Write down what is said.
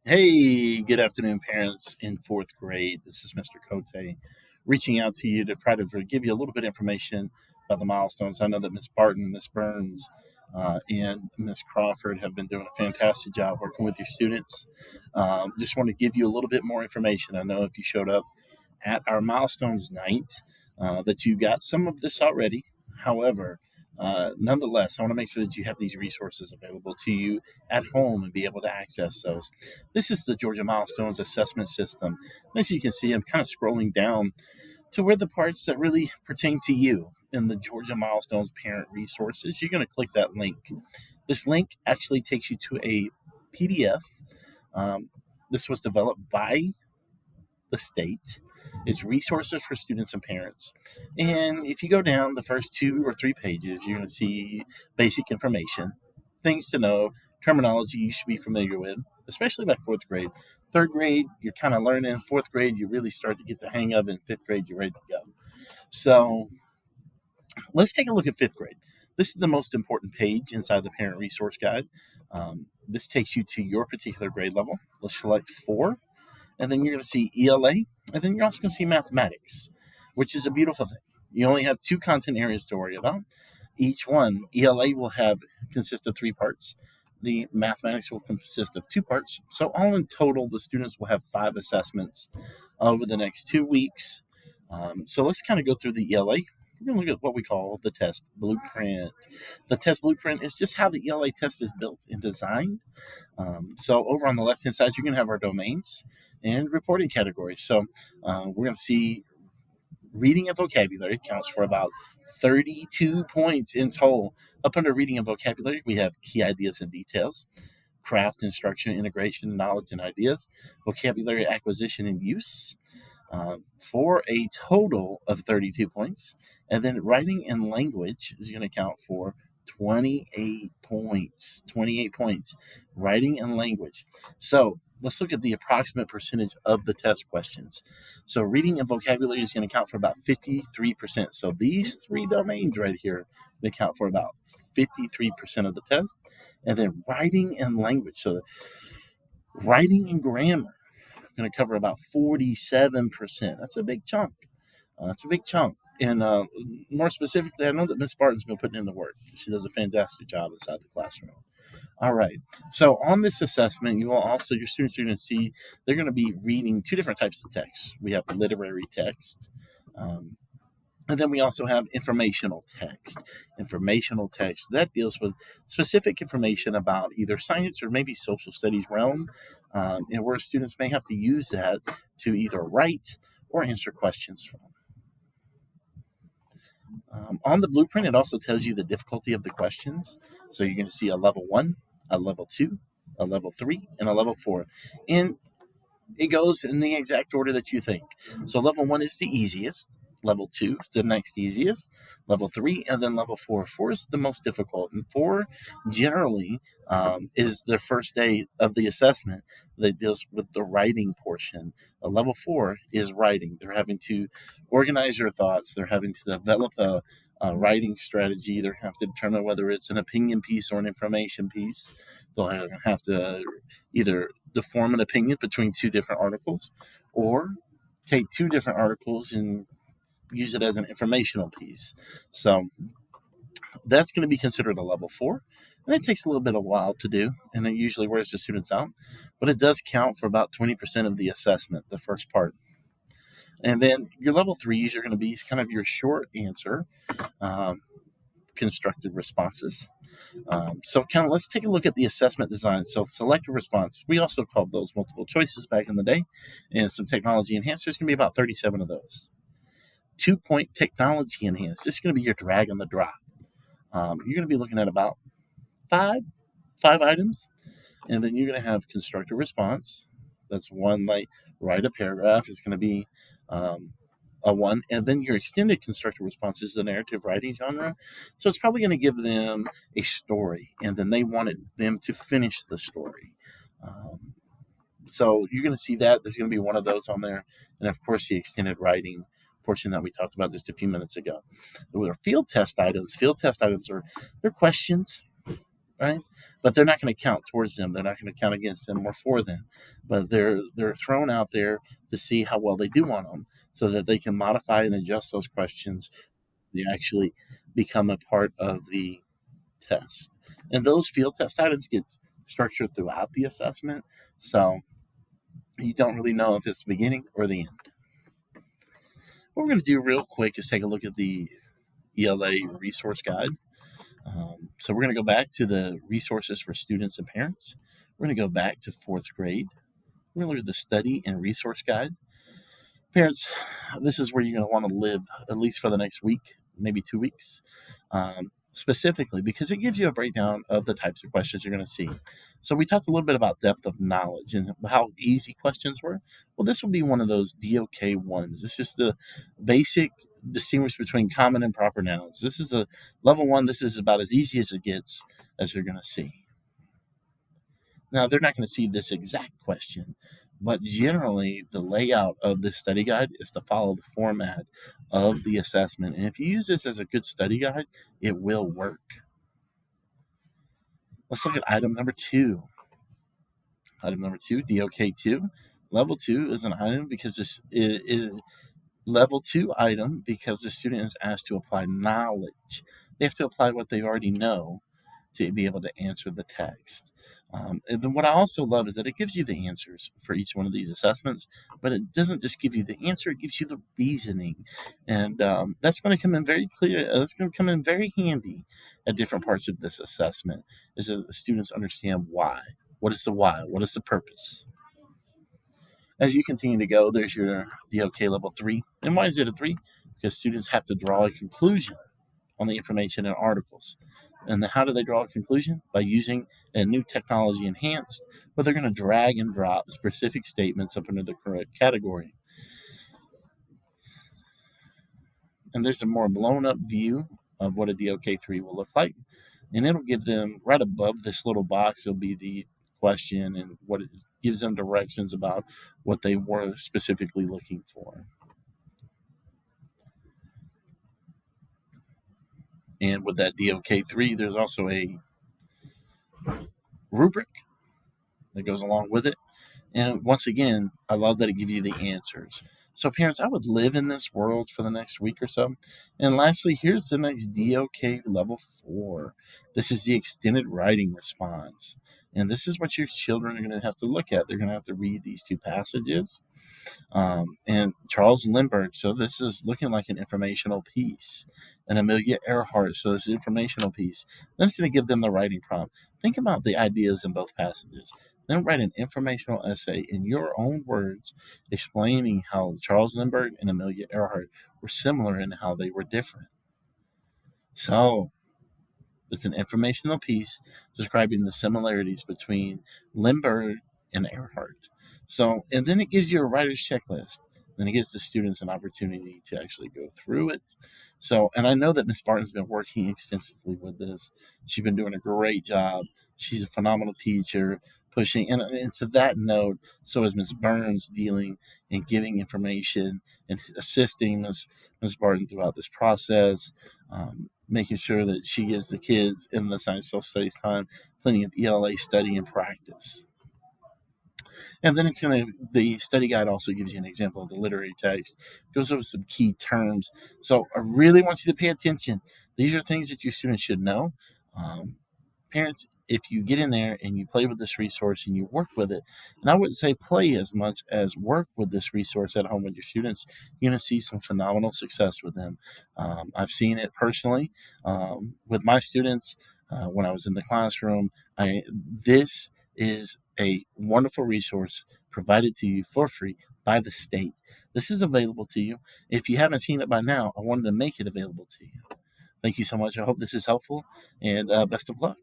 Hey, good afternoon, parents in fourth grade. This is Mr. Cote reaching out to you to try to give you a little bit of information about the milestones. I know that Miss Barton, Miss Burns, and Miss Crawford have been doing a fantastic job working with your students. Just want to give you a little bit more information. I know if you showed up at our milestones night that you got some of this already. However, nonetheless, I want to make sure that you have these resources available to you at home and be able to access those. This is the Georgia Milestones Assessment System. As you can see, I'm kind of scrolling down to where the parts that really pertain to you in the Georgia Milestones Parent Resources. You're going to click that link. This link actually takes you to a PDF. Um, this was developed by the state. It's resources for students and parents. And if you go down the first 2 or 3 pages, you're going to see basic information, things to know, terminology you should be familiar with, especially by fourth grade. Third grade, you're kind of learning. Fourth grade, you really start to get the hang of it. In fifth grade, you're ready to go. So let's take a look at fifth grade. This is the most important page inside the parent resource guide. This takes you to your particular grade level. Let's select four, and then you're going to see ELA, and then you're also going to see mathematics, which is a beautiful thing. You only have two content areas to worry about. Each one, ELA will have consist of 3 parts. The mathematics will consist of 2 parts. So all in total, the students will have 5 assessments over the next 2 weeks. So let's kind of go through the ELA. We're going to look at what we call the test blueprint. The test blueprint is just how the ELA test is built and designed. So over on the left-hand side, you're going to have our domains and reporting categories. So we're going to see reading and vocabulary counts for about 32 points in total. Up under reading and vocabulary, we have key ideas and details, craft, instruction, integration, knowledge and ideas, vocabulary acquisition and use, for a total of 32 points. And then writing and language is going to count for 28 points. 28 points. Writing and language. So let's look at the approximate percentage of the test questions. So reading and vocabulary is going to count for about 53%. So these three domains right here they count for about 53% of the test. And then writing and language. So writing and grammar going to cover about 47%. That's a big chunk. That's a big chunk. And more specifically, I know that Miss Barton's been putting in the work. She does a fantastic job inside the classroom. All right. So on this assessment, you will also your students are going to see they're going to be reading two different types of text. We have literary text, um, and then we also have informational text. Informational text that deals with specific information about either science or maybe social studies realm, and where students may have to use that to either write or answer questions from. On the blueprint, it also tells you the difficulty of the questions. So you're going to see a level one, a level two, a level three, and a level four. And it goes in the exact order that you think. So level one is the easiest. Level two is the next easiest. Level three, and then level four. Four is the most difficult, and four generally is the first day of the assessment that deals with the writing portion. Level four is writing. They're having to organize their thoughts. They're having to develop a writing strategy. They have to determine whether it's an opinion piece or an information piece. They'll have to either to form an opinion between two different articles or take two different articles and use it as an informational piece. So that's going to be considered a level four. And it takes a little bit of a while to do, and it usually wears the students out. But it does count for about 20% of the assessment, the first part. And then your level threes are going to be kind of your short answer, um, constructed responses. So kind of let's take a look at the assessment design. So select a response. We also called those multiple choices back in the day, and some technology enhanced. There's going to be about 37 of those. 2 point technology enhanced. This is going to be your drag and the drop. You're going to be looking at about five five items, and then you're going to have constructive response. That's one, like write a paragraph is going to be a one, and then your extended constructive response is the narrative writing genre. So it's probably going to give them a story, and then they wanted them to finish the story. Um, so you're going to see that there's going to be one of those on there, and of course the extended writing portion that we talked about just a few minutes ago. There were field test items. Field test items are they're questions right? But they're not going to count towards them. They're not going to count against them or for them. But they're thrown out there to see how well they do on them, so that they can modify and adjust those questions. They actually become a part of the test, and those field test items get structured throughout the assessment. So you don't really know if it's the beginning or the end. What we're going to do real quick is take a look at the ELA resource guide. So we're going to go back to the resources for students and parents. We're going to go back to fourth grade. We're going to look at the study and resource guide. Parents, this is where you're going to want to live at least for the next week, maybe 2 weeks, specifically because it gives you a breakdown of the types of questions you're going to see. So we talked a little bit about depth of knowledge and how easy questions were. Well, this will be one of those DOK ones. It's just the basic distinguish between common and proper nouns. This is a level one. This is about as easy as it gets, as you're going to see. Now, they're not going to see this exact question, but generally the layout of the study guide is to follow the format of the assessment. And if you use this as a good study guide, it will work. Let's look at item number 2. Item number 2, DOK2. Level 2 is an item because this is level 2 item because the student is asked to apply knowledge. They have to apply what they already know to be able to answer the text. And then what I also love is that it gives you the answers for each one of these assessments, but it doesn't just give you the answer, it gives you the reasoning. And that's going to come in very clear. That's going to come in very handy at different parts of this assessment, is that the students understand why. What is the why? What is the purpose? As you continue to go, there's your DOK level 3. And why is it a 3? Because students have to draw a conclusion on the information in articles. And how do they draw a conclusion? By using a new technology enhanced, where they're going to drag and drop specific statements up into the correct category. And there's a more blown up view of what a DOK3 will look like. And it'll give them right above this little box, it'll be the question and what it gives them directions about what they were specifically looking for. And with that DOK3, there's also a rubric that goes along with it. And once again, I love that it gives you the answers. So, parents, I would live in this world for the next week or so. And lastly, here's the next DOK level 4. This is the extended writing response. And this is what your children are going to have to look at. They're going to have to read these 2 passages. And Charles Lindbergh, so this is looking like an informational piece. And Amelia Earhart, so this is an informational piece. Then it's going to give them the writing prompt. Think about the ideas in both passages. Then write an informational essay in your own words explaining how Charles Lindbergh and Amelia Earhart were similar and how they were different. So it's an informational piece describing the similarities between Lindbergh and Earhart. So, and then it gives you a writer's checklist. Then it gives the students an opportunity to actually go through it. So, and I know that Miss Barton's been working extensively with this. She's been doing a great job. She's a phenomenal teacher, pushing. And to that note, so is Miss Burns dealing and giving information and assisting Miss Barton throughout this process. Making sure that she gives the kids in the science social studies time plenty of ELA study and practice. And then the study guide also gives you an example of the literary text, goes over some key terms. So I really want you to pay attention. These are things that your students should know. Parents, if you get in there and you play with this resource and you work with it, and I wouldn't say play as much as work with this resource at home with your students, you're going to see some phenomenal success with them. I've seen it personally with my students when I was in the classroom. This is a wonderful resource provided to you for free by the state. This is available to you. If you haven't seen it by now, I wanted to make it available to you. Thank you so much. I hope this is helpful, and best of luck.